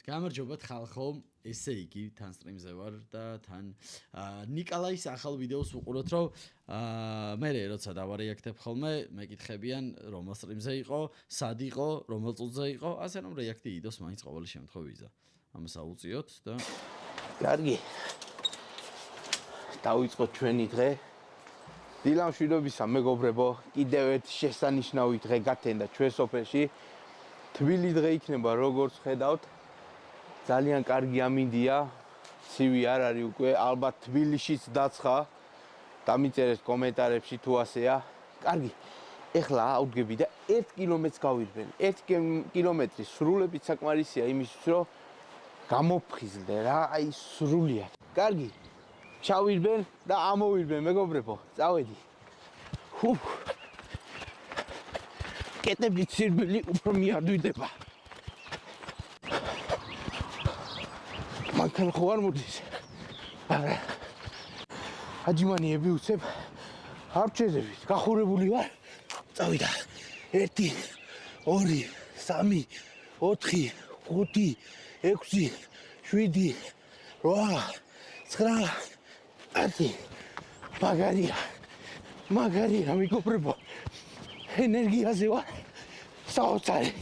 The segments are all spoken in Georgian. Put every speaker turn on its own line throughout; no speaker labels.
გამარჯობათ ხალხო, ესე იგი თან სტრიმზე ვარ და თან ნიკოლაის ახალ ვიდეოს ვუყუროთ, რომ მე როცა დავარეაქტებ ხოლმე, მეკითხებიან რომელ სტრიმზე იყო, სად იყო, რომელ წუთზე იყო, ასე რომ რეაქტი იდოს მაინც ყოველი შემთხვევისა. ამას აუწიოთ და
კარგი. დავიწყოთ ჩვენი დღე. დილა მშვიდობისა მეგობრებო, კიდევ ერთ შესანიშნავი დღე გათენდა ჩვენ სოფელში. თბილი დღე იქნება, როგორც ხედავთ. ძალიან კარგი ამინდია. ცივი არ არის უკვე, ალბათ თბილისშიც დაცხა. დამიწერეთ კომენტარებში თუ ასეა. კარგი. ეხლა ავდგები და 1 კილომეტრს გავირბენ. 1 კილომეტრი სრულებით საკმარისია იმისთვის, რომ გამოფხიზლდე რა, აი სრულიად. კარგი. ჩავირბენ და ამოვირბენ მეგობრებო. წავედი. კეტების სირბილი უფრო მიადვიდება. მანქანა ხო არ მოდის. არა. აჯიმანიები უცებ. არ ჩეზებით, გახურებული ვარ. წავიდა. 1 2 3 4 5 6 7 8 9 10 მაგარია მეგობრებო. ენერგიაზე ვარ. საოცარი.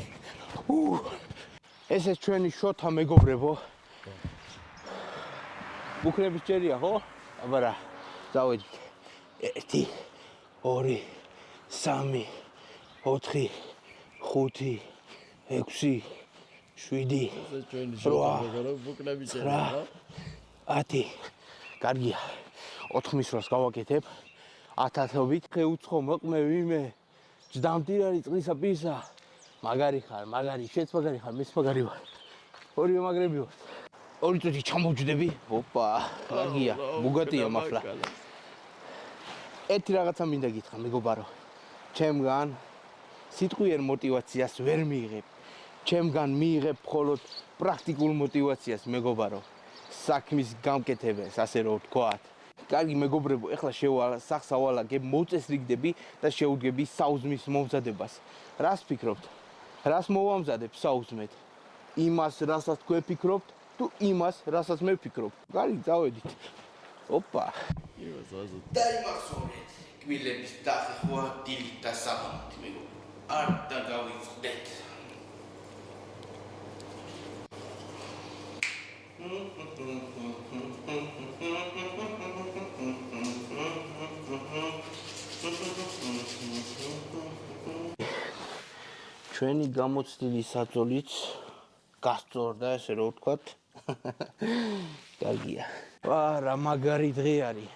ეს ჩვენი შოთა მეგობრებო. ბუქნების ჭერია ხო? აბა რა. წავედი. 1 2 3 4 5 6 7
ჩვენი შოთა ბუქნების ჭერია ხო?
10 კარგია. 4-ის გავაკეთებ. 1000-ობით ხეუცხო მოყმე ვიმე. ჯდამტირარი წყლისა პირსა. მაგარი ხარ, მაგარი, შეც მაგარი ხარ, მეც მაგარი ვარ. ორივე მაგრები ვარ. 2 წუთი ჩამოვჯდები. ოპა, კარგია. მუგატია მართლა. ერთი რაღაცა მინდა გითხრა მეგობარო. ჩემგან სიტყვიერ მოტივაციას ვერ მიიღებ. ჩემგან მიიღებ მხოლოდ პრაქტიკულ მოტივაციას მეგობარო. საქმის გამკეთებას, ასე რომ ვთქვათ. კარგი მეგობრებო, ეხლა სახსავალაგებ, მოწესრიგდები და შევდგები საუზმის მომზადებას. რას ფიქრობთ? რას მოვამზადებ საუზმედ? იმას, რასაც თქვენ ფიქრობთ, თუ იმას, რასაც მე ვფიქრობ. კარგი, წავედით. ოპა. დაიმახსოვრეთ. კბილების დახეხვა დილით და საბამით მეგობრებო. არ დაგავიწყდეთ. ჩვენი გამოცდილი საძოლიც გასწორდა, ესე რომ ვთქვათ. კარგია. რა მაგარი დღე არის.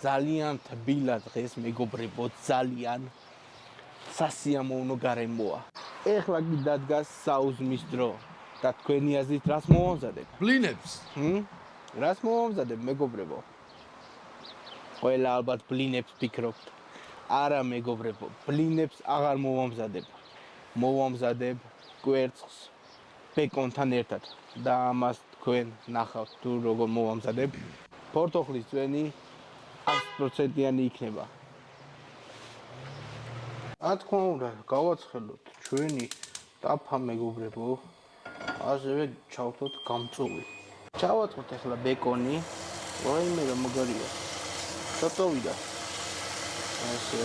ძალიან თბილა დღეს მეგობრებო, ძალიან სასიამოვნო გარემოა. ეხლა კი დადგა საუზმის დრო. და თქვენი აზრით რას მოვამზადებ?
ბლინებს.
რას მოვამზადებ მეგობრებო? ყველა ალბათ ბლინებს ფიქრობთ. არა მეგობრებო, ბლინებს აღარ მოვამზადებ. მოვამზადებ კვერცხს ბეკონთან ერთად და ამას თქვენ ნახავთ თუ როგორ მოვამზადებ. ფორთოხლის წვენი 100%-იანი იქნება. რა თქმა უნდა, გავაცხელოთ ჩვენი ტაფა მეგობრებო. ასევე ჩავთოთ გამწვევი. ჩავაწყოთ ახლა ბეკონი. ვაიმე რა მაგარია. ჩატოვიდა. ასე.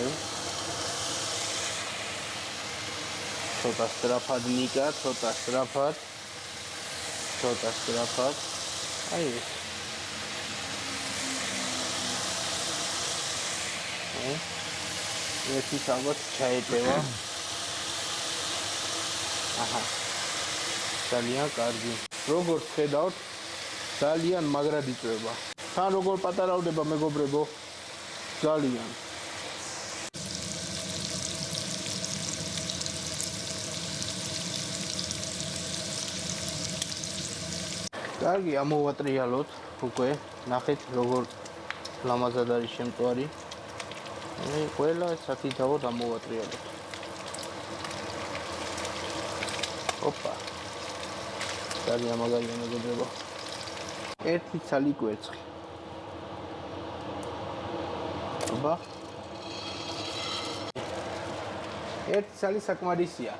ცოტა სწრაფად ნიკა, ცოტა სწრაფად. აი ეს. ეს ალბათ ჩაეტევა. აჰა. ძალიან კარგი. როგორც ხედავთ, ძალიან მაგრად იწვება. თან როგორ პატარავდება მეგობრებო? ძალიან. კარგი, ამოვატრიალოთ უკვე. ნახეთ როგორ ლამაზად არის შემწვარი. ყველა საკითხავად ამოვატრიალოთ. ოპა. ძალიან მაგარია მეგობრებო. 1 ცალი კვერცხი. აბა. 1 ცალი საკმარისია.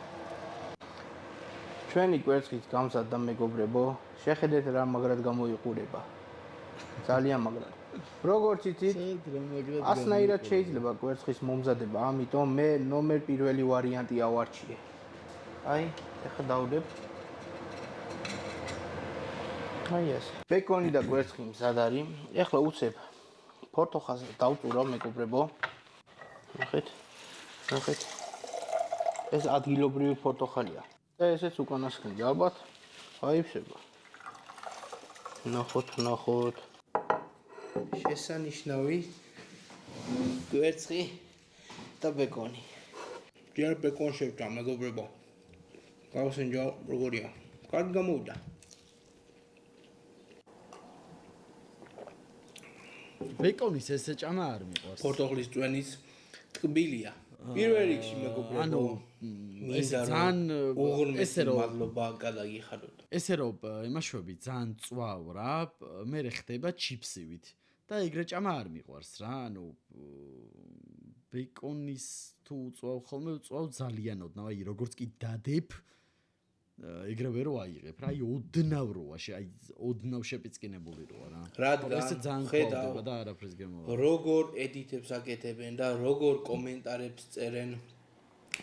ჩვენი კვერცხის გამზადდა მეგობრებო, შეხედეთ რა მაგრად გამოიყურება. ძალიან მაგრად. როგორც იცით, ასნაირად შეიძლება კვერცხის მომზადება, ამიტომ მე ნომერ პირველი ვარიანტი ავარჩიე. აი, ეხლა დავდებ. აი ეს. ბეკონი და კვერცხი მზად არის. ეხლა უცებ ფორტოხას დავწურავ მეგობრებო. ნახეთ. ეს ადგილობრივი ფორტოხალია. და ესეც უკანასკნელი ალბათ აიფსება. ნახოთ. შესანიშნავი კვერცხი და ბეკონი. ჯერ ბეკონს შევჭამ მეგობრებო. გავსინჯო როგორია. კარგი გამოვიდა.
ბეკონის ეს ეჭამა არ მიყვარს.
ფორტოხლის წვენის ტკბილია. პირველ რიგში მეგობრებო.
ეს ძალიან
ესე რომ მადლობა გადაგიხადოთ.
ესე რომ იმაშვები ძალიან წვავ რა, მე ხდება ჩიფსივით და ეგრე ჭამა არ მიყვარს რა, ანუ ბეკონის თუ წვავ ხოლმე წვავ ძალიან ოდნავ, აი როგორც კი დადებ ეგრევე რო აიღებ რა, აი ოდნავ როაში, აი ოდნავ შეპიწყინებული როა რა.
რადგან
ესე ძალიან ხვდება და არაფერს გემოვა.
როგორ ედიტებს აკეთებენ და როგორ კომენტარებს წერენ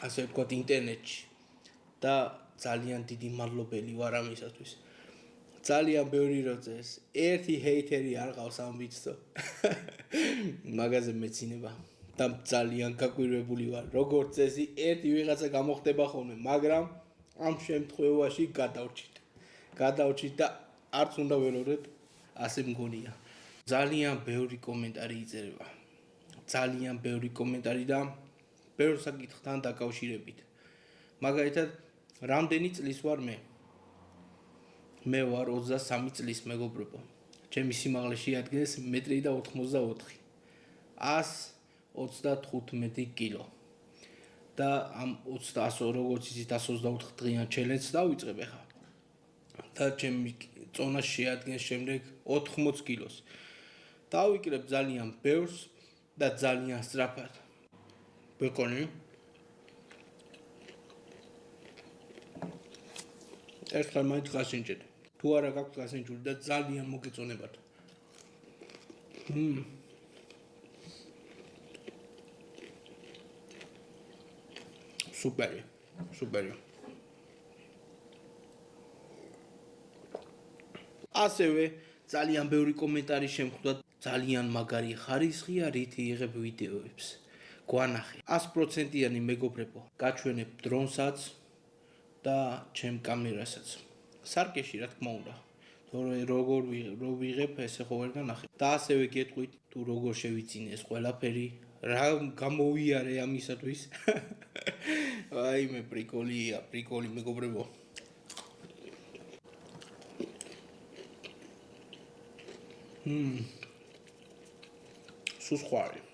ასე ვთქვათ ინტერნეტში და ძალიან დიდი მადლობელი ვარ ამისათვის. ძალიან ბევრი როწეს ერთი ჰეითერი არ ყავს ამ ვიდეო. მაგაზე მეცინება და ძალიან გაკვირვებული ვარ. როგორც წესი ერთი ვიღაცა გამოხდება ხოლმე, მაგრამ ამ შემთხვევაში გადავრჩით და არც უნდა ველოდეთ, ასე მგონია. ძალიან ბევრი კომენტარი იწერება. ძალიან ბევრი კომენტარი და ბევრ საკითხთან დაკავშირებით. მაგალითად, რამდენი წლის ვარ მე? მე ვარ 23 წლის მეგობრებო. ჩემი სიმაღლე შეადგენს 1.84 m. 135 კილო. და ამ 100 როგორც იცით 124 დღიან ჩელენჯს დავიწყებ ახლა. და ჩემი წონა შეადგენს შემდეგ 80 კილოს. დავიკრებ ძალიან ბევრს და ძალიან სწრაფად. ბეკონი ერთხელ მაინც გასინჯეთ. თუ არა გაქვთ გასინჯული და ძალიან მოგეწონებათ. სუპერი. ასევე ძალიან ბევრი კომენტარი შემხვდა, ძალიან მაგარი ხარისხია, რითი იღებ ვიდეოებს. გვანახე. 100%-იანი მეგობრებო, გაჩვენებ დრონსაც და ჩემ კამერასაც. სარკეში რა თქმა უნდა. როგორ ვიღებ, ესე ხო ვერ განახებ. და ასევე გეტყვით, თუ როგორ შევიწინე ეს ყველაფერი, რა გამოვიარე ამისათვის. აი მე პრიკოლი მეგობრებო.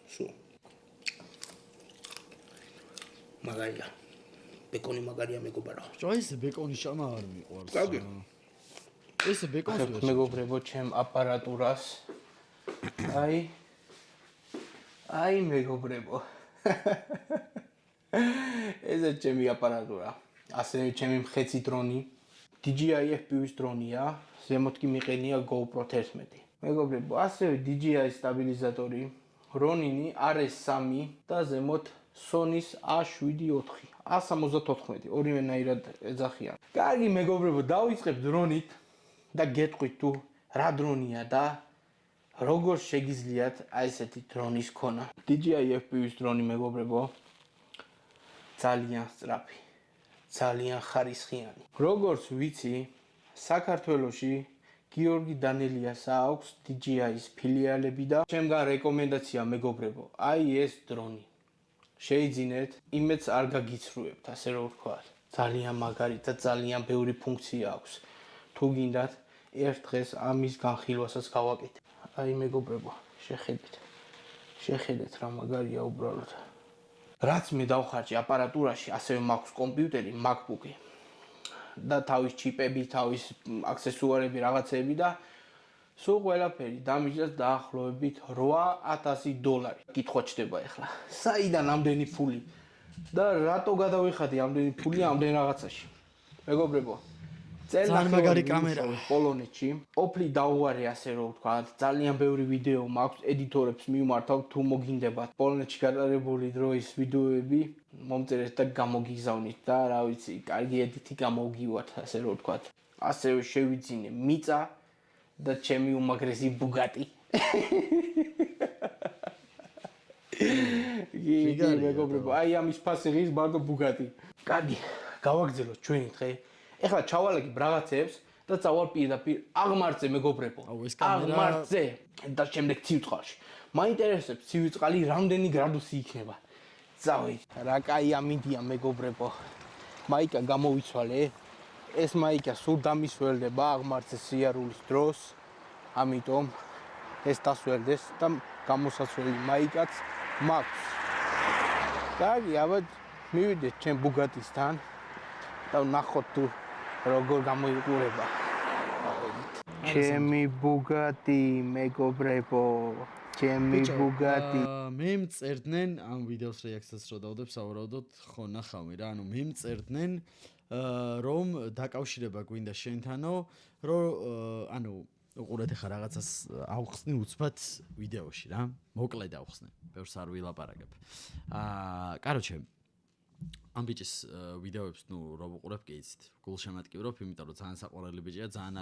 სუ. მაგარია. ბეკონი მაგარია მეგობარო.
ეს ბეკონის ჭამა არ მიყვარს.
კარგი.
ეს ბეკონს ვერ
მეგობრებო, ჩემ აპარატურას. აი მეგობრებო. ესე ჩემი აპარატურა. ასევე ჩემი მხეცი დრონი. DJI FPV-ის დრონია, ზემოთ კი მიყენია GoPro 11. მეგობრებო, ასევე DJI სტაბილიზატორი, Ronin RS3 და ზემოთ Sony-ს A7 IV, A74, ორივენაირად ეძახიან. კარგი მეგობრებო, დავიწყებ დრონით და გეტყვით თუ რა დრონია და როგორ შეგიძლიათ აი ესეთი დრონის ქონა. DJI FPV-ის დრონი მეგობრებო, ძალიან სწრაფი, ძალიან ხარისხიანი. როგორც ვიცი, საქართველოში გიორგი დანელიას აქვს DJI-ის ფილიალები და ჩემგან რეკომენდაცია მეგობრებო, აი ეს დრონი. შეიძინეთ, იმედს არ გაგიცრუებთ, ასე რომ ვთქვათ. ძალიან მაგარი და ძალიან ბევრი ფუნქცია აქვს. თუ გინდათ, ერთ დღეს ამის განხილვასაც გავაკეთებ. აი მეგობრებო, შეხედეთ რა მაგარია უბრალოდ. რაც მე დავხარჯე აპარატურაში, ასევე მაქვს კომპიუტერი, MacBook-ი და თავის ჩიპები, თავის აქსესუარები, რაღაცეები და სულ ყველაფერი დამიჯდა დაახლოებით $8,000. კითხვა ჩდება ახლა. საიდან ამდენი ფული? და რატო გადავიხადი ამდენი ფული ამდენ რაღაცაში? მეგობრებო,
ძალიან მაგარი კამერა.
პოლონეთში. ოპლი დაუვარე ასე რომ ვთქვა, ძალიან ბევრი ვიდეო მაქვს, ედიტორებს მიმართავ თუ მოგინდებათ პოლონეთში გატარებული დროის ვიდეოები, მომწერეთ და გამოგიგზავნით და რა ვიცი, კარგი ედიტი გამოგივათ, ასე რომ ვთქვა. ასევე შევიძინე მიწა და ჩემი უმაგრესი ბუგატი. მეგობრებო, აი ამის ფასი ღირს ბარდო ბუგატი. კარგი, გავაგზავნოთ ჩვენი დღე. ეხლა ჩავალაგებ რაღაცებს და წავალ პირდაპირ აღმართზე მეგობრებო. აღმართზე და შემდეგ ცივწყალში. მაინტერესებს ცივწყალი რამდენი გრადუსი იქნება. წავით. რა კაი ამინდია მეგობრებო. მაიკა გამოვიცვალე. ეს მაიკა სულ დამისველდება აღმართზე სიარულის დროს. ამიტომ ეს დასველდეს და გამოსაცველი მაიკაც მაქვს. კარგი, აბა მივიდეთ ჩემ ბუგატისთან და ვნახოთ თუ როგორ გამოიყურება. ჩემი ბუგატი, მეგობრებო, ჩემი ბუგატი.
მე მწერდნენ ამ ვიდეოს რეაქციას რო დავდებ, სავარაუდოდ ხო ნახავი რა, ანუ მე მწერდნენ რომ დაკავშირება გვინდა შენთანო, რომ ანუ უყურეთ ახლა რაღაცას ავხსნი უცბად ვიდეოში რა. მოკლედ ავხსნე, ბევრს არ ვილაპარაკებ. კაროჩე ამ ბიჭის ვიდეოებს ნუ რო ვუყურებ კი იცით, გულშემატკივრობ, იმიტომ რომ ძალიან საყვარელი ბიჭია, ძალიან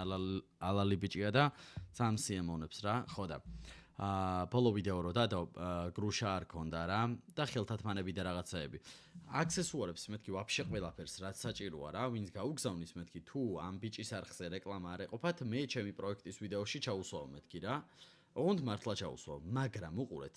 ალალი ბიჭია და ძალიან სიამოვნებს რა, ხო და ბოლო ვიდეო რო დადო, გრუშა არ ქონდა რა და ხელთათმანები და რაღაცაები. აქსესუარებს მეთქი ვაფშე ყველაფერს რაც საჭიროა რა, ვინც გაუგზავნის მეთქი თუ ამ ბიჭის არხზე რეკლამა არ ეყოფათ, მე ჩემი პროექტის ვიდეოში ჩაუსვავ მეთქი რა. ოღონდ მართლა ჩაუსვავ, მაგრამ უყურეთ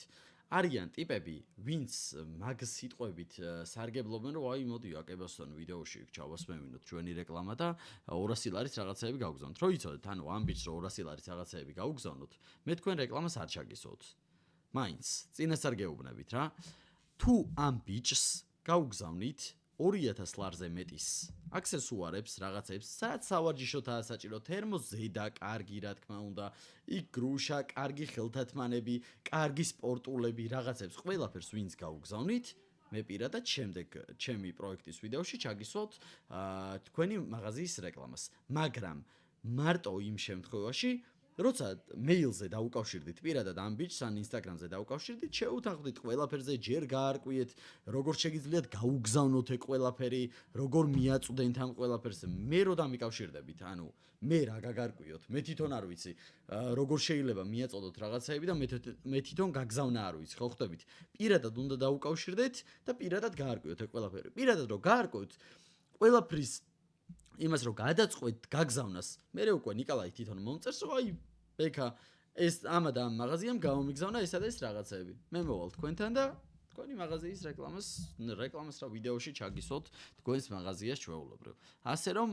არიან ტიპები, ვინც მაგ სიტყვებით სარგებლობენ, რომ აი მოდი აკებასთან ვიდეოში ჩავასმევინოთ ჩვენი რეკლამა და 200 ლარის რაღაცეები გავგზავნოთ. რო იცოდეთ, ანუ ამ ბიჭს რო 200 ლარის რაღაცეები გავგზავნოთ, მე თქვენ რეკლამას არ ჩაგისვოთ. მაინც წინასწარ გეუბნებით რა. თუ ამ ბიჭს გავგზავნით 2000 ლარზე მეტის აქსესუარებს, რაღაცებს, სადაც სავარჯიშოთაა საჭირო, თერმოზედა, კარგი რა თქმა უნდა, იქ გრუშა, კარგი ხელთათმანები, კარგი სპორტულები, რაღაცებს, ყველაფერს ვინც გავგზავნით, მე პირადად შემდეგ ჩემი პროექტის ვიდეოში ჩაგისვოთ თქვენი მაღაზიის რეკლამას. მაგრამ მარტო იმ შემთხვევაში, როცა მეილზე დაუკავშირდით პირადად ამ ბიჭს ან ინსტაგრამზე დაუკავშირდით, შეუთანხმდით ყველაფერზე, ჯერ გაარკვიეთ, როგორ შეგიძლიათ გაუგზავნოთ ეგ ყველაფერი, როგორ მიაწვდენთ ამ ყველაფერს. მე რო დამიკავშირდებით, ანუ მე რა გაგარკვიოთ, მე თვითონ არ ვიცი, როგორ შეიძლება მიაწოდოთ რაღაცაები და მე თვითონ გაგზავნა არ ვიცი, ხო ხვდებით? პირადად უნდა დაუკავშირდეთ და პირადად გაარკვიოთ ეგ ყველაფერი. პირადად რო გაარკვიოთ, ყველაფრის იმას რო გადაწყვეტთ გაგზავნას, მე უკვე ნიკოლაი თვითონ მომწერს, რომ აი ბექა ეს ამა და ამ მაღაზიამ გამომიგზავნა ესა და ეს რაღაცეები. მე მოვალ თქვენთან და თქვენი მაღაზიის რეკლამას რა ვიდეოში ჩაგისვოთ თქვენს მაღაზიას ჩვეულებრივ. ასე რომ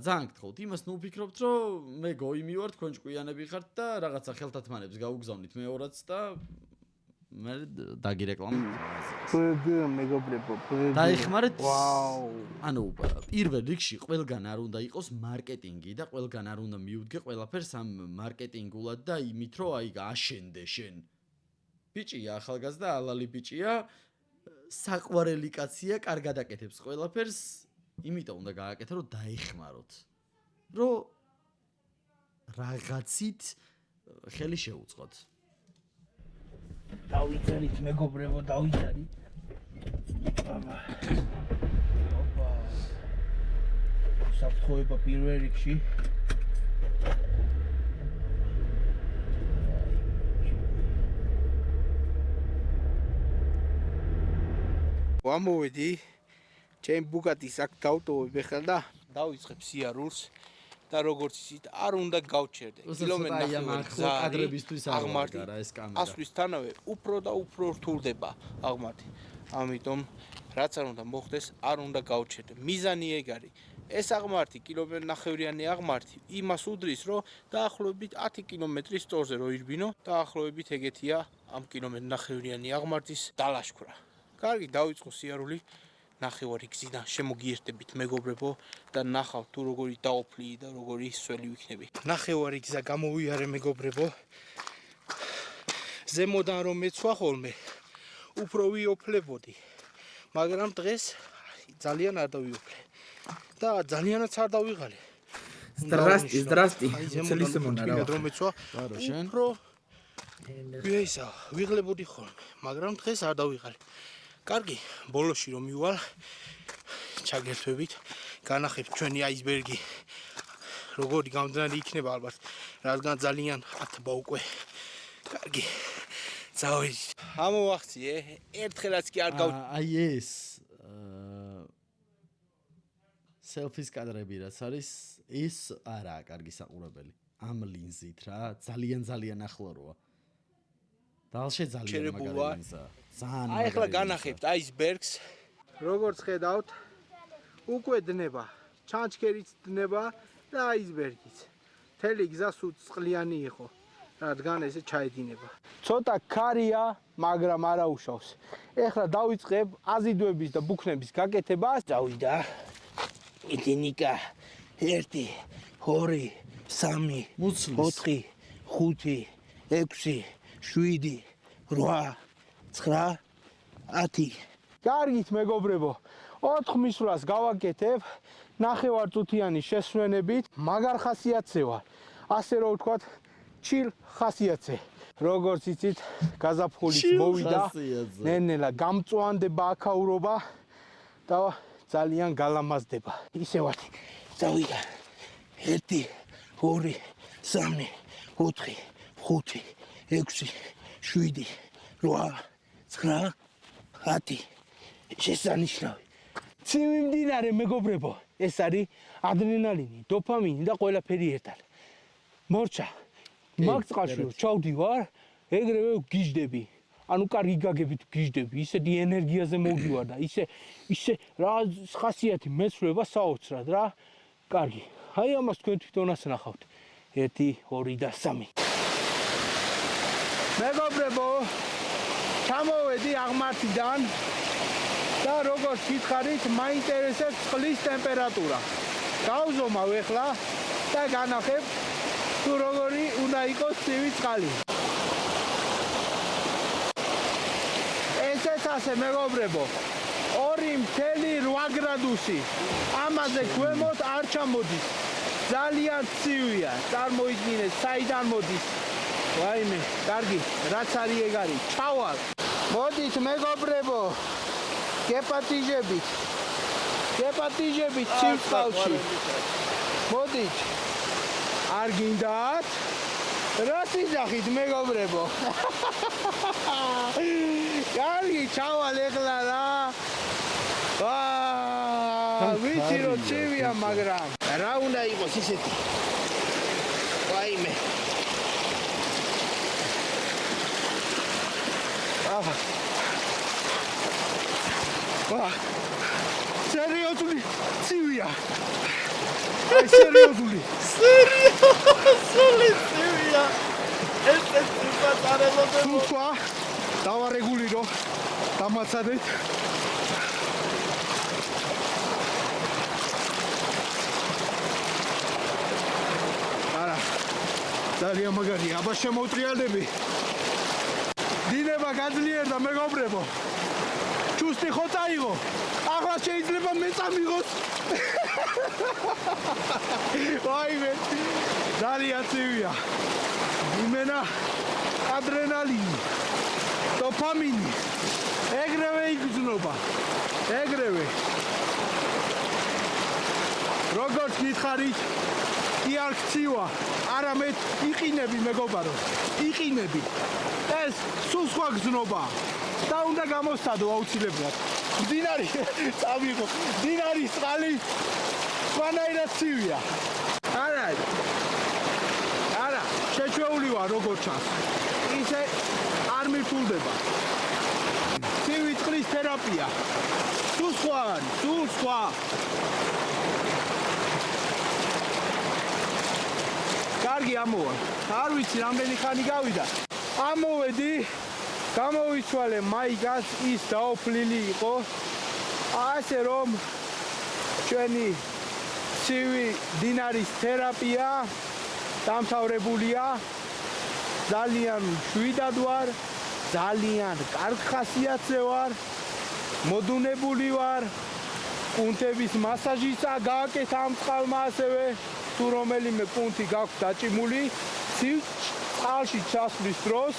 ძალიან გთხოვთ, იმას ნუ ვფიქრობთ, რომ მე გოიმი ვარ, თქვენ ჭკვიანები ხართ და რაღაცა ხელთათმანებს გაუგზავნით მეორაც და მე დაგირეკლამოთ მაღაზიას.
ბგ მეგობრებო, ბგ.
დაიხმარეთ.
ვაუ.
ანუ პირველ რიგში ყველგან არ უნდა იყოს მარკეტინგი და ყველგან არ უნდა მიუდგე ყველაფერს ამ მარკეტინგულად და იმით, რომ აი აშენდე შენ. ბიჭია ახალგაზრდა, ალალი ბიჭია, საყვარელი კაცია, კარგად აკეთებს ყველაფერს, იმიტომ უნდა გააკეთო, რომ დაიხმაროთ. რომ რაღაცით ხელი შეუწყოთ.
დავიწერით მეგობრებო, დავიწერით. აბა. ოპა. საფრთხეობა პირველ რიგში. ვამოვედი ჩემ ბუგატის აქ დავტოვებ ახლა და დავიწყებ სიარულს და როგორც ისიც არ უნდა გავჩერდე. კილომეტრი
კადრებისთვის აღმართი რა ეს კამერა.
ასვლისთანავე უფრო და უფრო რთულდება აღმართი. ამიტომ რაც არ უნდა მოხდეს, არ უნდა გავჩერდე. მიზანი ეგ არის. ეს აღმართი კილომეტრნახევრიანი აღმართი იმას უდრის, რომ დაახლოებით 10 კილომეტრის სწორზე რო ირბინო, დაახლოებით ეგეთია ამ კილომეტრნახევრიანი აღმართის დალაშქვრა. კარგი, დავიწყო სიარული. ნახევარი გზიდან შემოგიერთებით მეგობრებო და ნახავთ თუ როგორი დაოფლი და როგორი სველი ვიქნები. ნახევარი გზა გამოვიარე მეგობრებო. ზემოდან რომ მეცვა ხოლმე, უფრო ვიოფლებოდი. მაგრამ დღეს ძალიან არ დავიოფლე. და ძალიანაც არ დავიღალე.
Здрасте.
რომეცვა
ბარო შენ
უფრო ვიესა ვიღლებოდი ხოლმე, მაგრამ დღეს არ დავიღალე. კარგი, ბოლოში რომ მივალ ჩაგერთვებით, განახებ ჩვენი აისბერგი. როგორი გამდნარი იქნება ალბათ, რადგან ძალიან ათბა უკვე. კარგი. წავედით. ამოვახციე, ერთხელაც კი არ გავ
აი ეს სელფის კადრები რაც არის ის არაა კარგი საყურებელი ამ ლინზით რა ძალიან ახლო როა დალშე ძალიან მაგარი ლინზაა ძალიან
აი ახლა განახებთ აისბერგს. როგორც ხედავთ, უკვე დნება, ჩანჩქერიც დნება და აისბერგიც. მთელი გზა სულ წყლიანი იყო, რადგან ესე ჩაედინება. ცოტა ქარია, მაგრამ არა უშავს. ეხლა დავიწყებ აზიდვების და ბუქნების გაკეთებას. წავიდა. იტინიკა 1 2 3 4 5 6 7 8 9 10. კარგით მეგობრებო, 4 მისვლას გავაკეთებ ნახევარწუთიანი შესვენებით, მაგარ ხასიათზე ვარ. ასე რომ ვთქვათ, ჩილ ხასიათზე. როგორც იცით, გაზაფხულიც მოვიდა. ნენელა გამწვანდება აქაურობა და ძალიან გალამაზდება. ისე ვარ. წავიდა. 1 2 3 4 5 6 7 8 9 10. შესანიშნავი. ცივი მდინარე მეგობრებო, ეს არის ადრენალინი, დოფამინი და ყველაფერი ერთად. მორჩა. მაგ წყალში ჩავდივარ, ეგრევე გიждები. ანუ კარგი გაგებით გიждები, ისეთი ენერგიაზე მოვდივარ და ისე რა ხასიათი მეცვლება საოცრად რა. კარგი. აი ამას თქვენ თვითონაც ნახავთ. 1 2 და 3. მეგობრებო, ჩამოვედი აღმართიდან და როგორც გითხარით, მაინტერესებს წყლის ტემპერატურა. გავზომავ ახლა და განახებ თუ როგორი უნდა იყოს ცივი წყალი. ესეც ასე მეგობრებო, 2.8 გრადუსი. ამაზე ქვემოთ არ ჩამოდის. ძალიან ცივია. წარმოიდგინეთ, საიდან მოდის. ვაიმე, კარგი, რაც არის ეგ არის. ჩავალ. მოდით მეგობრებო, გეპატიჟებით ცივ წყალში. მოდით. არ გინდათ? რას იძახით მეგობრებო? კარგი, ჩავალ ეხლა რა. ვიცი რომ ცივია, მაგრამ რა უნდა იყოს ისეთი. ვაიმე. სერიოზული ცივია. აი სერიოზული ცივია. ეს სიფატარელოდებო. თქვა დავარეგულირო დამაცადეთ. არა ძალიან მაგარია. აბა შემოვტრიალდები. დინება გაძლიერდა მეგობრებო. ჩუსტი ხო წაიღო. ახლა შეიძლება მე წამიღოს. ვაიმე, ძალიან ცივია. იმენა ადრენალინი, დოფამინი. ეგრევე იგრძნობა. ეგრევე. როგორც გითხარით, კი არ გცივა, არამედ იყინები მეგობარო. იყინები. ეს სულ სხვა გრძნობა. და უნდა გამოსცადო აუცილებლად. მდინარი წავიღო. მდინარის წყალი სხვანაირად ცივია. არა. შეჩვეული ვარ როგორც ჩანს. ისე არ მიფულდება. ცივი წყლის თერაპია. სულ სხვა არის, სულ სხვა. კარგი ამოვა. არ ვიცი რამდენი ხანი გავიდა. ამოვედი. გამოვიცვალე მაიგას, ის დაოფლილი იყო. ასე რომ ჩვენი ცივი დინარის თერაპია დამთავრებულია. ძალიან მშვიდად ვარ, ძალიან კარგ ხასიათზე ვარ, მოდუნებული ვარ. კუნთების მასაჟიც გააკეთა ამ წყალმა ასევე. თუ რომელიმე პუნქტი გაქვთ დაჭიმული, წყალში ჩასვლის დროს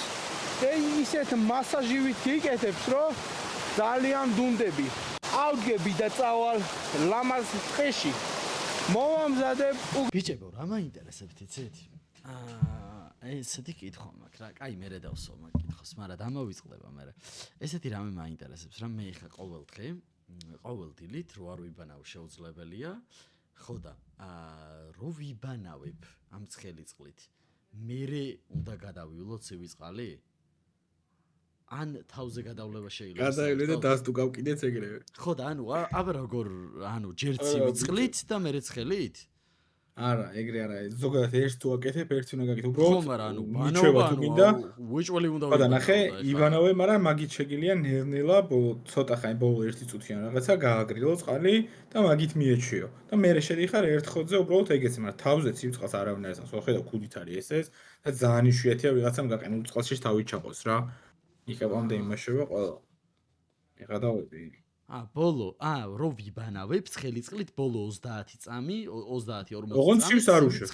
და ისეთ მასაჟივით გიკეთებთ, რომ ძალიან დუნდები. ავდგები და წავალ ლამაზ ტყეში. მოვამზადებ
ბიჭებო, რა მაინტერესებთ იცით? ესეთი კითხვა მაქვს რა, კაი მე დავსო მაგ კითხოს, მაგრამ დამოვიწყდება მე. ესეთი რამე მაინტერესებს, რა მე ხა ყოველ დილით რო არ ვიბანავ შეუძლებელია, ხო და რო ვიბანავებ ამ ცხელი წყლით, მერე უნდა გადავივლოთ ცივი წყალი? ან თავზე გადავლება შეიძლება?
გადაივლე და დასტუკავ კიდეც ეგრევე.
ხო და აბა როგორ ჯერ ცივი წყლით და მერე ცხელით?
არა, ეგრე არა. ზოგადად ერთს თუ აკეთებ, ერთს უნდა გაკეთებ.
ხო, მაგრამ ბანაობა თუ გინდა, უეჭველი უნდა
ხო და ნახე, ივანოვე, მაგრამ მაგით შეგიძლია ნელ-ნელა ცოტა ხანი ბოლო 1 წუთი ან რაღაცა გააგრილო წყალი და მაგით მიეჩვიო. და მერე შედიხარ ერთ ხოთზე უბრალოდ ეგეცი, მაგრამ თავზე ცივ წყალს არავინ არ ესწავს. ხო და ქუდით არის ეს და ძალიან იშვიათია ვიღაცამ გაყენულ წყალში თავი ჩაყოს რა. იქებამდე იმაშება ყველა. იღადავები.
ბოლო, რო ვიბანავებ ცხელი წყლით ბოლო 30 წამი, 30-40 წამი.
ოღონდ ცივს არ უშვებ,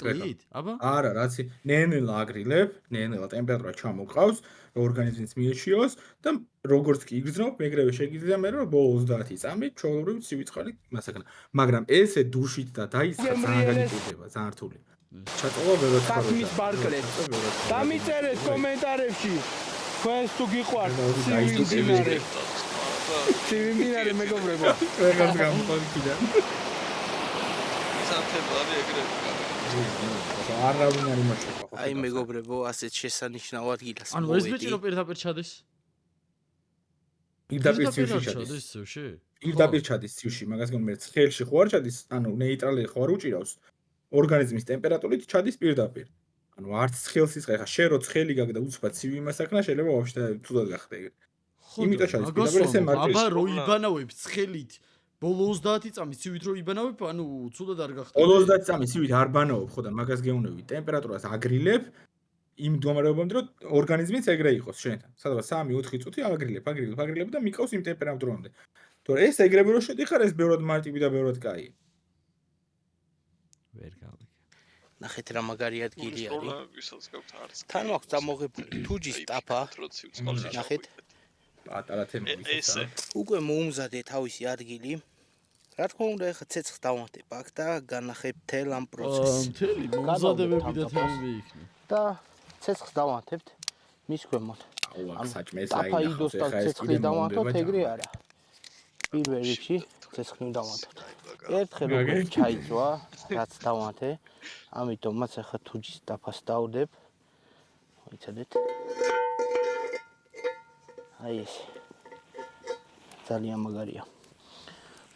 აბა?
არა, რაც ნელ-ნელა აგრილებ, ნელ-ნელა ტემპერატურა ჩამოყავს, ორგანიზმიც მიეჩიოს და როგორც კი იგრძნობ, ეგრევე შეგიძლია მე რომ ბოლო 30 წამი ჩვეულებრივ ცივი წყალი მასაკნა. მაგრამ ესე დუშით და დაისხა ძალიან განიჭირდება, ძალიან რთული. ჩატოვა ვეროთ
ხათმის ბარკლე. დამიწერეთ კომენტარებში. თქვენს თუ გიყვართ ცივი მდინარე მეგობრებო.
ყველგან გამოვიდა.
საფრთხე ეგრევე.
არავინ არ იმაშება ხო.
აი მეგობრებო, ასეთ შესანიშნავ ადგილას
ანუ ეს ბიჭი რო პირდაპირ ჩადის?
პირდაპირ ცივში ჩადის. პირდაპირ ჩადის ცივში, მაგას გონი მე ცხელში ხო არ ჩადის, ანუ ნეიტრალი ხო არ უჭირავს. ორგანიზმის ტემპერატურით ჩადის პირდაპირ. ანუ არც ცხელს ისხა, ხა შე რო ცხელი გაგდა უცბად ცივი მასაკნა შეიძლება ვაფშე თუდად გახდე ეგრე. იმიტომ ჩადის პირდაპირ ესე მარკეტი.
აბა რო იბანავებ ცხელით ბოლო 30 წამი ცივით რო იბანავებ, ანუ თუდად არ გახდება.
ბოლო 30 წამი ცივით არ ბანავებ, ხო და მაგას გეუბნები, ტემპერატურას აგრილებ იმ მდგომარეობამდე რომ ორგანიზმიც ეგრე იყოს შენთან. სადღაც 3-4 წუთი აგრილებ და მიყავს იმ ტემპერატურამდე. თორე ეს ეგრევე რო შედიხარ, ეს ბევრად მარტივი და ბევრად კაი.
ვერ გავიგე.
ნახეთ რა მაგარი ადგილი არის. თან მაქვს დამოღებული თუჯის ტაფა. ნახეთ.
პატარა თემა
ესე.
უკვე მოუმზადე თავისი ადგილი. რა თქმა უნდა, ეხა ცეცხლს დავანთებ აქ და განახებ თელ ამ პროცესს.
მთელი მომზადებები და თემები იქნება.
და ცეცხლს დავანთებთ მის ქვემოთ.
ანუ საჭმეს
ტაფა იდოს და ცეცხლი დავანთოთ, ეგრე არა. პირველ რიგში ცეცხლი დავანთოთ. ერთხელ უკვე ჩაიწვა, რაც დავანთე. ამიტომაც ახლა თუჯის ტაფას დავდებ. მოიცადეთ. აი ეს. ძალიან მაგარია.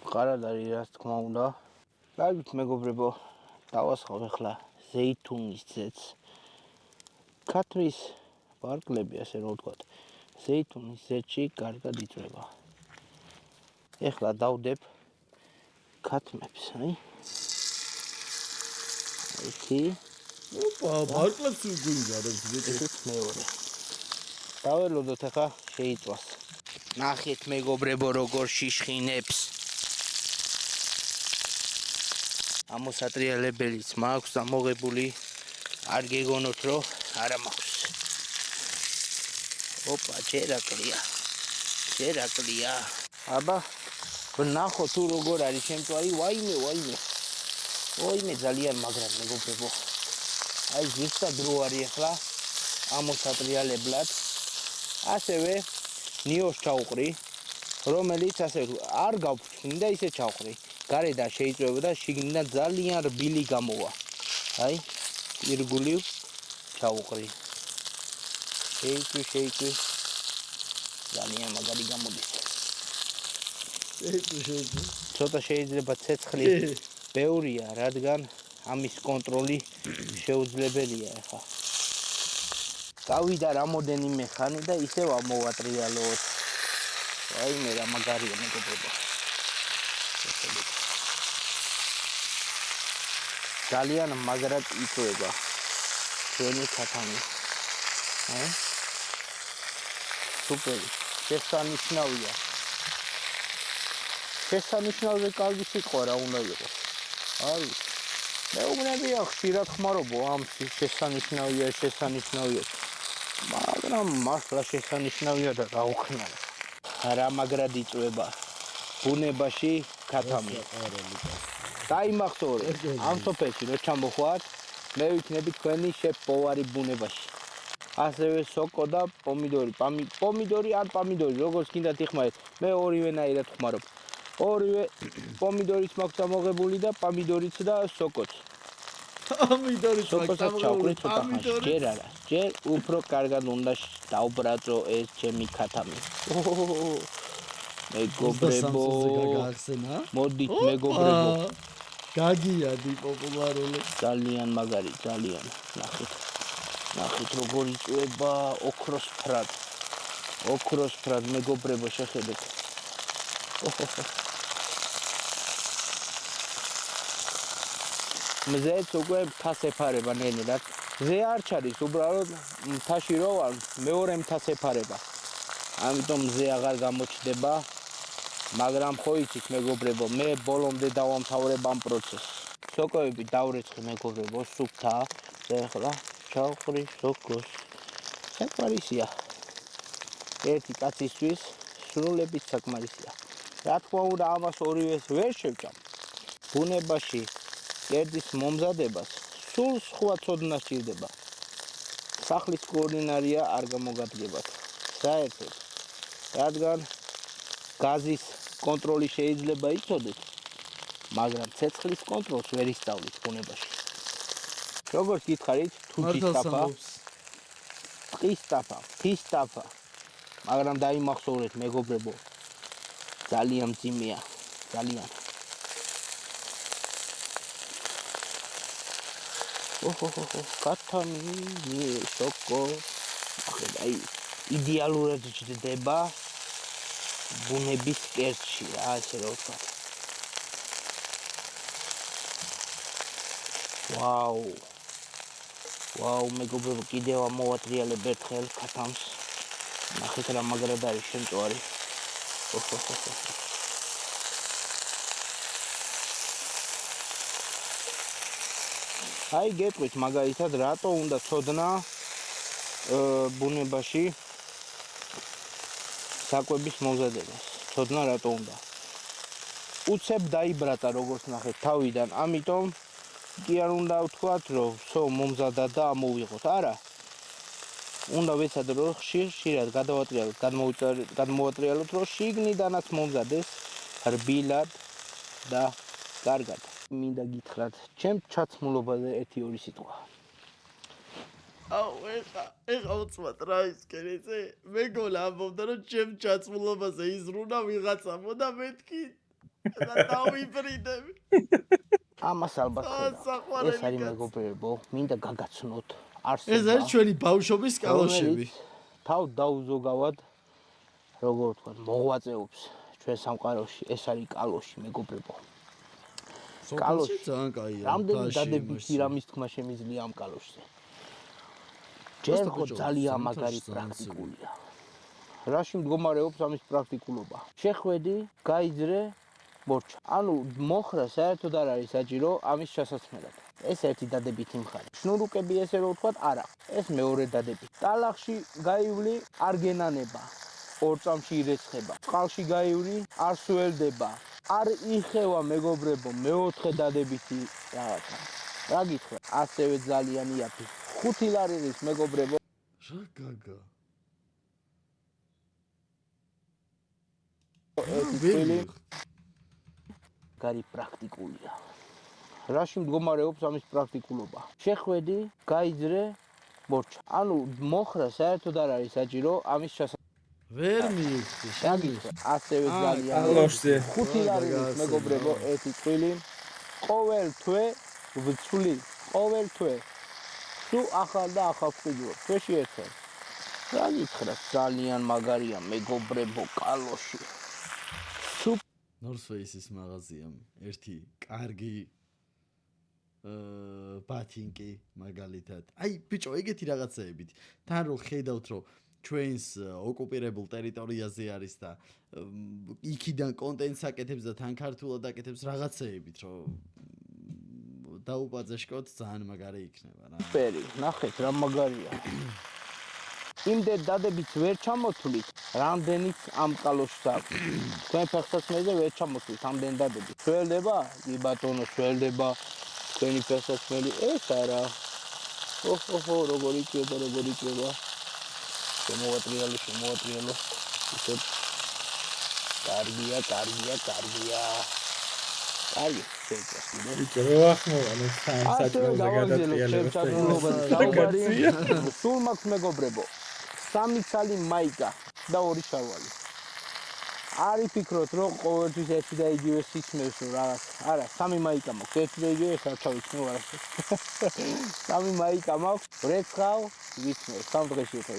მყარად არის, რა თქმა უნდა. გაიგეთ მეგობრებო, დავასხავ ახლა ზეითუნის ძეც. ქათმის ბარკლები, ასე რომ ვთქვათ, ზეითუნის ძეჭი კარგად იწვება. ეხლა დავდებ ქათმებს, აი. ერთი.
ბარკლებს გვინდარებს
ეს მეორე. დაველოდოთ ახლა შეიწვას. ნახეთ მეგობრებო, როგორ შიშხინებს. ამოსატრიალებელიც მაქვს ამოღებული. არ გეგონოთ რომ არა მაქვს. ოპა, ჯერაკლია. აბა, ვნახო თუ როგორ არის შემწვარი, ვაიმე, ძალიან მაგრად მეგობრებო. აი ზუსტად დრო არის ახლა ამოსატრიალებლად. ასევე ნიოს ჩაუყრი, რომელიც ასე არ გავფრთხნი და ისე ჩაუყრი. გარედან შეიწვევა და შიგნიდან ძალიან რბილი გამოვა. აი, ირგულივ ჩაუყრი. შეიწვი. ძალიან მაგარი გამოდის.
შეიწვი.
ცოტა შეიძლება ცეცხლი ბევრია, რადგან ამის კონტროლი შეუძლებელია ახლა. გავიდა რამოდენიმე ხანი და ისევ ამოვატრიალოთ. ვაიმე რა მაგარია მეგობრებო. ძალიან მაგრად იწვება ჩვენი ქათამი. აი. სუპერი. შესანიშნავია. შესანიშნავზე კარგი სიტყვა რა უნდა იყოს. არის. მეუბნებია ხშირად ხმარობო ამ შესანიშნავია, მაგრამ მართლა შესანიშნავია და რა უხნარ. რა მაგრად იწვება ბუნებაში ქათამი. დაიმახსოვრე, ამ სოფელში რო ჩამოხვარ, მე ვიქნები თქვენი შეფ-პოვარი ბუნებაში. ასევე სოკო და პომიდორი ან პამიდორი, როგორც გინდათ იხმარეთ. მე ორივენაირად ხმარობ. ორივე პომიდორიც მაქვს ამოღებული და პამიდორიც და სოკოც.
პომიდორიც მაქვს
ამოღებული, პამიდორი. ჯერ არა, ჯერ უფრო კარგად უნდა დავბრაწო ეს ჩემი ქათამი. მეგობრებო, მოდით მეგობრებო.
გაგიადი პოპულარული.
ძალიან მაგარი, ძალიან. ნახეთ როგორ იწვება ოქროსფრად მეგობრებო შეხედეთ. მზეც უკვე მთას ეფარება ნენელად. მზე არ ჩადის, უბრალოდ მთაში რო ვარ, მეორე მთას ეფარება. ამიტომ მზე აღარ გამოჩდება, მაგრამ ხო იცით მეგობრებო, მე ბოლომდე დავამთავრებ ამ პროცესს. სოკოები დავრეცხე მეგობრებო, სუფთა და ახლა ჩავხრი სოკოს. საკმარისია. ერთი კაცისთვის სრულებით საკმარისია. რა თქმა უნდა, ამას ორივეს ვერ შევჭამ. ბუნებაში კერძის მომზადებას სულ სხვა ცოდნა სჭირდება. სახლის კულინარია არ გამოგადგებათ. საერთოდ, რადგან გაზის კონტროლი შეიძლება იცოდეთ, მაგრამ ცეცხლის კონტროლს ვერ ისწავლით ბუნებაში. როგორც გითხარით, ტყის ტაფა, მაგრამ დაიმახსოვრეთ მეგობრებო, ძალიან მძიმეა, ძალიან. ქათამი, სოკო, აი იდეალურად ჯდება ბუნების კერძში რა, ესე რა ვთქვა. ვაუ, მეგობრებო, კიდევ ამოვატრიალებ ერთხელ ქათამს. ნახეთ რა მაგრად არის შემწვარი. აი გეტყვით მაგალითად რატო უნდა ცოდნა ბუნებაში საკვების მომზადებას. ცოდნა რატო უნდა. უცებ დაიბრატა როგორც ნახეთ თავიდან, ამიტომ კი არ უნდა ვთქვათ, რომ მომზადა და ამოვიღოთ. არა. უნდა ვეცადოთ, რომ ხშირად გადმოვატრიალოთ, რომ შიგნიდანაც მომზადეს რბილად და კარგად. მინდა გითხრათ, ჩემ ჩაცმულობაზე 1-2 სიტყვა.
ეხა უცბად რა ისკერეზე? მეგონა ამბობდა, რომ ჩემ ჩაცმულობაზე იზრუნა ვიღაცამო და მეთქი და დავიფრიდები.
ამას ალბათ ხედავ. ეს არის მეგობრებო, მინდა გაგაცნოთ.
ეს არის ჩვენი ბავშვობის კალოშები.
თავ დაუზოგავად, როგორ ვთქვა, მოღვაწეობს ჩვენ სამყაროში. ეს არის კალოში მეგობრებო.
კალოში ძალიან კაია.
რამდენი დადებითი რამის თქმა შემიძლია ამ კალოშზე. ჯერ ხო ძალიან მაგარი პრაქტიკულია. რაში მდგომარეობს ამის პრაქტიკულობა? შეხვედი, გაიძრე, მორჩა. ანუ მოხრა საერთოდ არ არის საჭირო ამის ჩასაცმელად. ეს ერთი დადებითი მხარე. შნურუკები ესე რომ ვთქვათ, არა. ეს მეორე დადებითი. ტალახში გაივლი, არ გენანება. 2 წამში ირეცხება. წყალში გაივლი, არ სველდება. არ იხევა მეგობრებო, მეოთხე დადებითი რაღაცა. რა გითხრა? ასევე ძალიან იაფი. 5 ლარილის მეგობრებო.
რა გაგა?
გარი პრაქტიკულია. რაში მდგომარეობს ამის პრაქტიკულობა? შეხვედი, გაიძრე, მორჩა. ანუ მოხრა საერთოდ არ არის საჭირო ამის
ვერ მიიქცე,
შაგიცხე. ასევე ძალიან
კალოშზე
5 ლარილის მეგობრებო, 1 წვილი. ყოველ თვე ვცვლი, ყოველ თვე. თუ ახალ და ახალ ვყიდულობ, თვეში ერთხელ. რა გითხრა, ძალიან მაგარია მეგობრებო, კალოში.
North Face-ის მაღაზიამ ერთი კარგი ბათინკი მაგალითად. აი ბიჭო, ეგეთი რაღაცეებით. თან რო ხედავთ, რომ ჩვენს ოკუპირებულ ტერიტორიაზე არის და იქიდან კონტენტს აკეთებს და თან ქართულად აკეთებს რაღაცეებით, რომ დაუპაძეშკოთ ძალიან მაგარი იქნება რა.
პერი, ნახეთ რა მაგარია. იმდენ დადებით ვერ ჩამოთვლით, რამდენიც ამ კალოშს აქვს. თქვენ ფეხსაცმელზე ვერ ჩამოთვლით ამდენ დადებით. სველდება? კი ბატონო, სველდება. თქვენი ფეხსაცმელი ეს არა. ოჰო, როგორ იწება. შემოვატრიალო. ისეთ კარგია. კარგი, შეიძლება.
ბიჭო, რა ახმოვანე სამ საჭმელზე გადატრიალებას.
სულ მაქვს მეგობრებო. 3 ცალი მაიკა და 2 შარვალი. არ იფიქროთ, რომ ყოველთვის ერთი და იგივე სიჩმევს რაღაც. არა, 3 მაიკა მაქვს. ერთი და იგივე არ ჩავიცნო არასდროს. 3 მაიკა მაქვს. რეცხავ, ვიცნევ. 3 დღეში ხარ.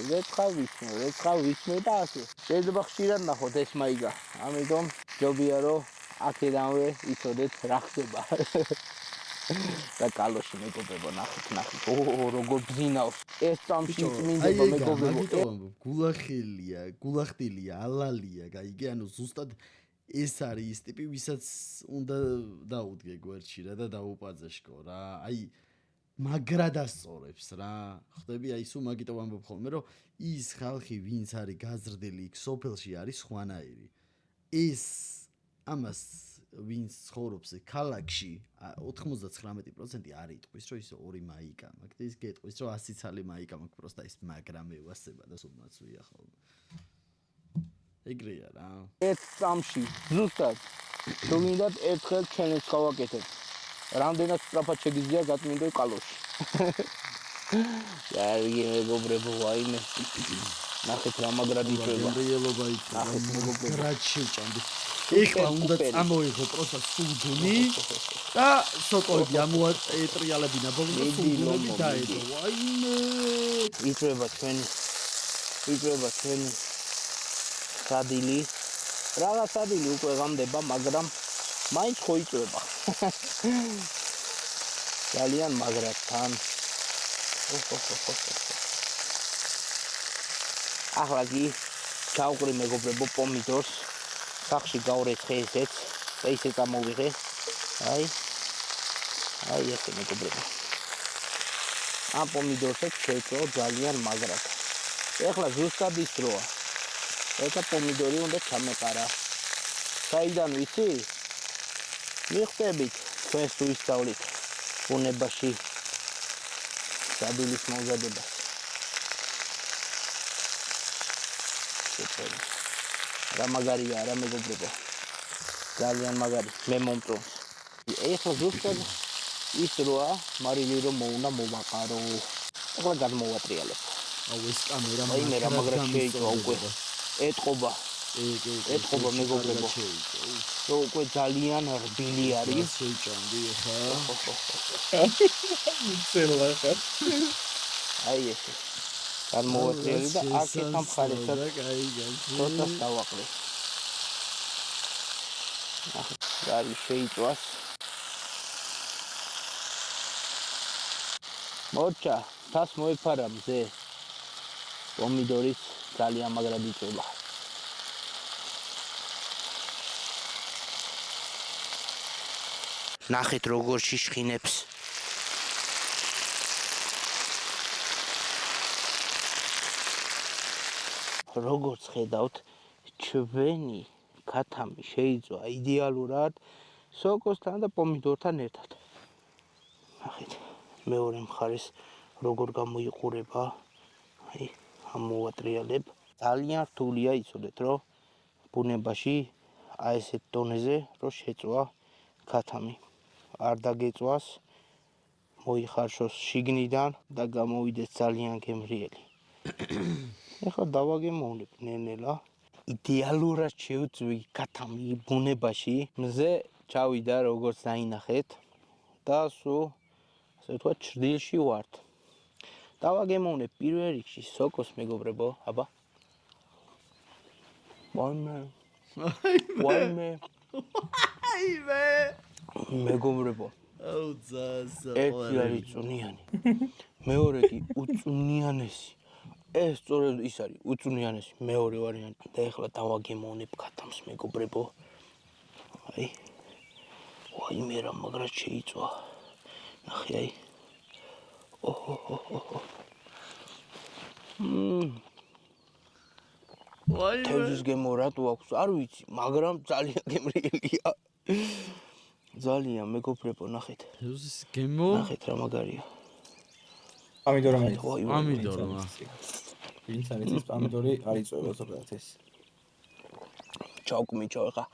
რეცხავ, ვიცნევ და ასე. შეიძლება ხშირად ნახოთ ეს მაიკა. ამიტომ ჯობია რომ აქედანვე იცოდეთ რა ხდება. და კალოში მეგობრებო, ნახეთ. როგორ ბზინავს. ეს წამში წმინდება მეგობრებო.
გულახდილია, ალალია, გაიგე, ანუ ზუსტად ეს არის ის ტიპი, ვისაც უნდა დაუდგე გვერდში რა და დაუპაძეშკო რა. აი მაგრა დასწორებს რა. ხდები აი სულ მაგიტო ვამბობ ხოლმე, რომ ის ხალხი, ვინც არის გაზრდილი იქ სოფელში არის სხვანაირი. ეს ამას ვინც ცხოვრობს ქალაქში 99% არ იტყვის რომ ის 2 მაიკა მაქვს და ის გეტყვის რომ 100 ცალი მაიკა მაქვს პროსტა ის მაგრა მევასება და სულმაცვია ხოლმე ეგრეა რა
ეს წამში ზუსტად თუ გინდათ ერთხელ ჩელენჯს გავაკეთებ რამდენად სწრაფად შეგიძლია გაწმინდო კალოში კარგი მეგობრებო ვაიმე ნახეთ რა მაგრად იწვება
რეალობა იქნება რა შეჭამდი ეხლა უნდა წამოიღო პროსტა სულგუნი და სოკოები ამოატრიალებინა ბოლომდე სულგუნები დაედო ვაიმე
იწვება ჩვენი სადილი რაღაც სადილი უკვე გამდება მაგრამ მაინც ხო იწვება ძალიან მაგრად თან ახლა კი ჩავყრი მეგობრებო პომიდორს სახში გავრეცხე ესეც და ისე წამოვიღე აი ესე მეგობრებო ამ პომიდორსაც შევწო ძალიან მაგრად ეხლა ზუსტად ის დროა ეხლა პომიდორი უნდა ჩამეყარა საიდან ვიცი მიხდებით თქვენს თუ ისწავლით ბუნებაში სადილის მომზადებას რა მაგარია რა მეგობრებო ძალიან მაგარი მე მომწონს ეხლა ზუსტად ის როა მარილი რომ მოუნა მოვაყარო ახლა გადმოვატრიალებ
აუ ეს კამერა
რა მაგრად შეიწვა უკვე ეტყობა მეგობრებო რომ უკვე ძალიან რბილი არის
შეჭამდი ხა
ცელა ხარ
აი ესე გადმოვატრიალებ და აქეთ ამ ხარესაც ცოტა დავაყრე გარი შეიწვას მოჭა თას მოიფარა მზე პომიდორის ძალიან მაგრად იწვება ნახეთ როგორ შიშხინებს როგორც ხედავთ ჩვენი ქათამი შეიწვა იდეალურად სოკოსთან და პომიდორთან ერთად ნახეთ მეორე მხარეს როგორ გამოიყურება აი ამოვატრიალებ ძალიან რთულია იცოდეთ რომ ბუნებაში აი ესეთ დონეზე რომ შეწვა ქათამი არ დაგეწვას მოიხარშოს შიგნიდან და გამოვიდეს ძალიან გემრიელი ეხლა დავაგემოვნებ ნენელა იდეალურად შევწვი ქათამი ბუნებაში მზე ჩავიდა როგორც დაინახეთ და სულ ასე ვთქვათ ჭრდილში ვართ დავაგემოვნებ პირველ რიგში სოკოს მეგობრებო აბა ვაიმე მეგობრებო
აუ ძასა
ერთი არის წუნიანი მეორე კი უწუნიანესი ეს სწორედ ის არის უწუნიანესი მეორე ვარიანტი და ეხლა დავაგემოვნებ ქათამს მეგობრებო აი ვაიმე რა მაგრად შეიწვა ნახე აი.
ვაი
თევზის გემო რატო აქვს? არ ვიცი, მაგრამ ძალიან გემრიელია. ძალიან მეგობრებო, ნახეთ.
თევზის გემო
ნახეთ რა მაგარია.
პამიდორი
ვაი,
მაინც.
ვაი,
პამიდორმა
ვინც არის ის პამიდორი არ იწვევა ზოგადად ეს.
ჩავკმიჩო ხა.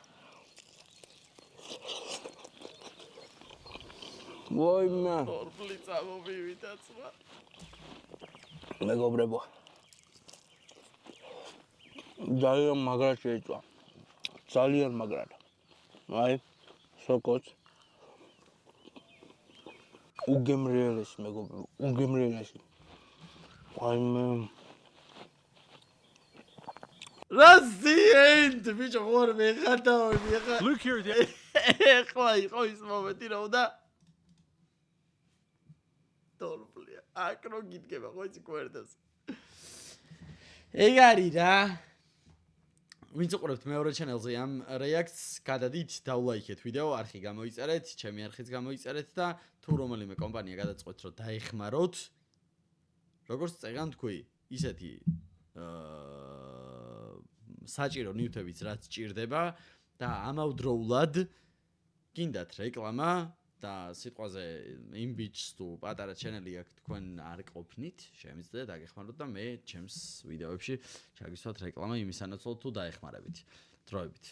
ვაიმე,
ორბლი წამოვივიდაცმა
მეგობრებო. ძალიან მაგრად შეიწვა. ძალიან მაგრად. აი, სოკოც. უგემრიელესი მეგობრებო, უგემრიელესი. ვაიმე.
რაზიენთ ბიჭო ხوار მეხატაონი ხა Look here ეხლა იყო ის მომენტი რომ და დორბლია აკრო გიდგება ხო იცი კვერდას ეგ არის რა ვინც უყურებთ მეორე ჩანელზე ამ რეაქცს გადადით დავლაიქეთ ვიდეო არხი გამოიწერეთ ჩემი არხიც გამოიწერეთ და თუ რომელიმე კომპანია გადაწყვეტთ რომ დაეხმაროთ როგორც წეგან თქვი ისეთი საჭირო ნივთებიც რაც ჭირდება და ამავდროულად გინდათ რეკლამა და სიტყვაზე იმბიჩს თუ პატარა ჩანელი აქვს თქვენ არ ყოფნით შემიძლია დაგეხმაროთ და მე ჩემს ვიდეოებში ჩაგისვათ რეკლამა იმისანაცვლოდ თუ დაეხმარებით დროებით